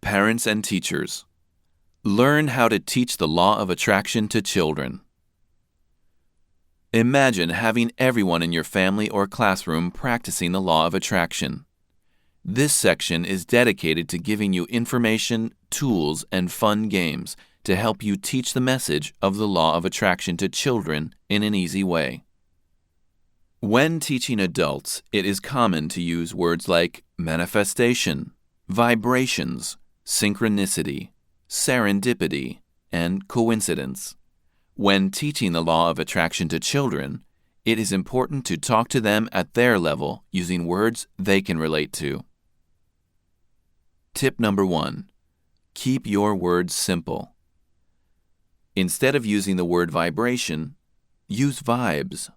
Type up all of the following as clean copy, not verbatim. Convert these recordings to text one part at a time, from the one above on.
Parents and teachers. Learn how to teach the law of attraction to children. Imagine having everyone in your family or classroom practicing the law of attraction. This section is dedicated to giving you information, tools, and fun games to help you teach the message of the law of attraction to children in an easy way. When teaching adults, it is common to use words like manifestation, vibrations, synchronicity, serendipity, and coincidence. When teaching the law of attraction to children, it is important to talk to them at their level using words they can relate to. Tip number 1. Keep your words simple. Instead of using the word vibration, use vibes.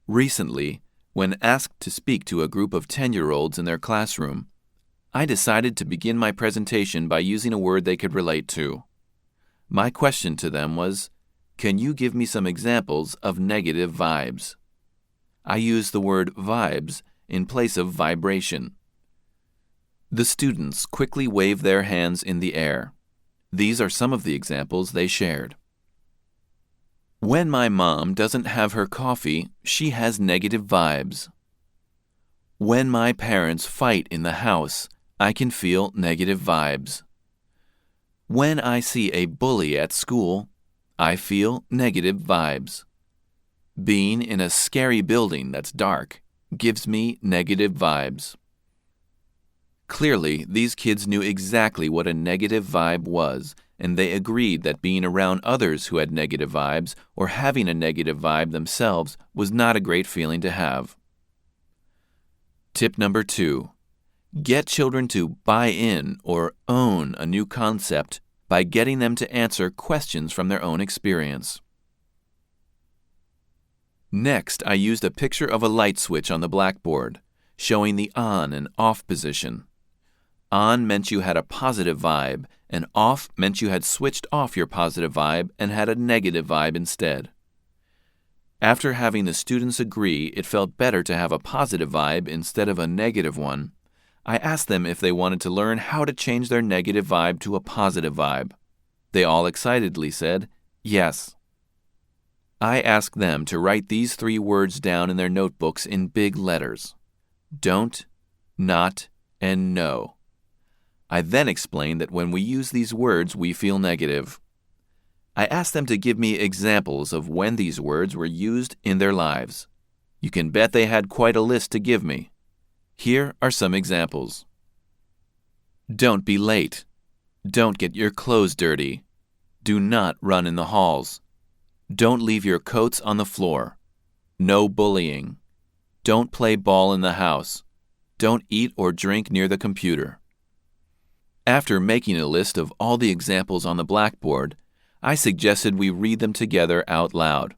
Recently, when asked to speak to a group of 10-year-olds in their classroom, I decided to begin my presentation by using a word they could relate to. My question to them was, "Can you give me some examples of negative vibes?" I used the word vibes in place of vibration. The students quickly waved their hands in the air. These are some of the examples they shared. When my mom doesn't have her coffee, she has negative vibes. When my parents fight in the house, I can feel negative vibes. When I see a bully at school, I feel negative vibes. Being in a scary building that's dark gives me negative vibes. Clearly, these kids knew exactly what a negative vibe was, and they agreed that being around others who had negative vibes or having a negative vibe themselves was not a great feeling to have. Tip number 2. Get children to buy in or own a new concept by getting them to answer questions from their own experience. Next, I used a picture of a light switch on the blackboard, showing the on and off position. On meant you had a positive vibe, and off meant you had switched off your positive vibe and had a negative vibe instead. After having the students agree it felt better to have a positive vibe instead of a negative one, I asked them if they wanted to learn how to change their negative vibe to a positive vibe. They all excitedly said, yes. I asked them to write these 3 words down in their notebooks in big letters: don't, not, and no. I then explained that when we use these words, we feel negative. I asked them to give me examples of when these words were used in their lives. You can bet they had quite a list to give me. Here are some examples. Don't be late. Don't get your clothes dirty. Do not run in the halls. Don't leave your coats on the floor. No bullying. Don't play ball in the house. Don't eat or drink near the computer. After making a list of all the examples on the blackboard, I suggested we read them together out loud.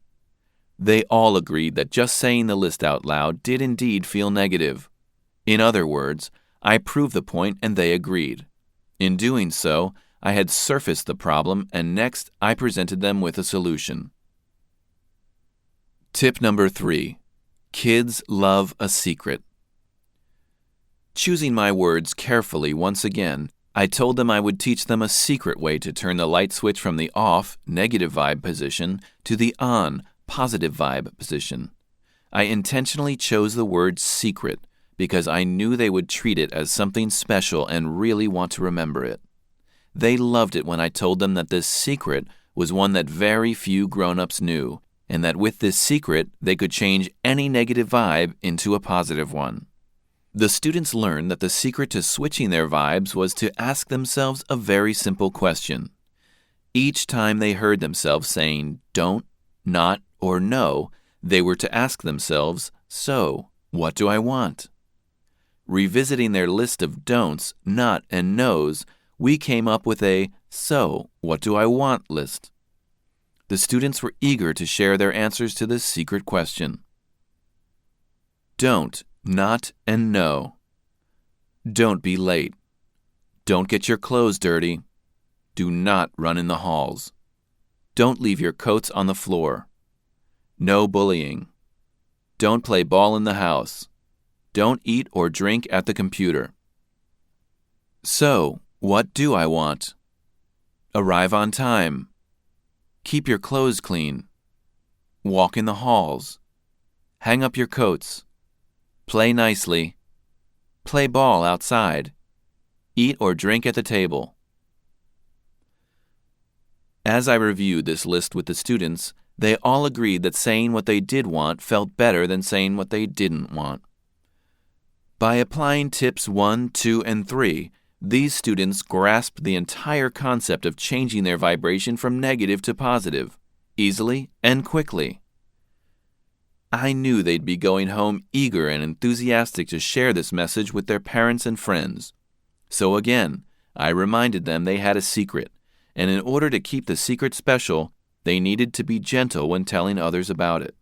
They all agreed that just saying the list out loud did indeed feel negative. In other words, I proved the point and they agreed. In doing so, I had surfaced the problem, and next I presented them with a solution. Tip number 3. Kids love a secret. Choosing my words carefully once again, I told them I would teach them a secret way to turn the light switch from the off, negative vibe position to the on, positive vibe position. I intentionally chose the word secret because I knew they would treat it as something special and really want to remember it. They loved it when I told them that this secret was one that very few grown-ups knew, and that with this secret, they could change any negative vibe into a positive one. The students learned that the secret to switching their vibes was to ask themselves a very simple question. Each time they heard themselves saying don't, not, or no, they were to ask themselves, so, what do I want? Revisiting their list of don'ts, not, and no's, we came up with a so, what do I want list. The students were eager to share their answers to this secret question. Don't, not, and no. Don't be late. Don't get your clothes dirty. Do not run in the halls. Don't leave your coats on the floor. No bullying. Don't play ball in the house. Don't eat or drink at the computer. So, what do I want? Arrive on time. Keep your clothes clean. Walk in the halls. Hang up your coats. Play nicely. Play ball outside. Eat or drink at the table. As I reviewed this list with the students, they all agreed that saying what they did want felt better than saying what they didn't want. By applying tips 1, 2, and 3, these students grasped the entire concept of changing their vibration from negative to positive, easily and quickly. I knew they'd be going home eager and enthusiastic to share this message with their parents and friends. So again, I reminded them they had a secret, and in order to keep the secret special, they needed to be gentle when telling others about it.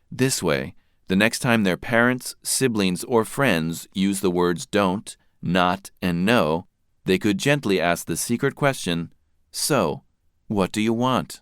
This way, the next time their parents, siblings, or friends use the words don't, not, and no, they could gently ask the secret question, "So, what do you want?"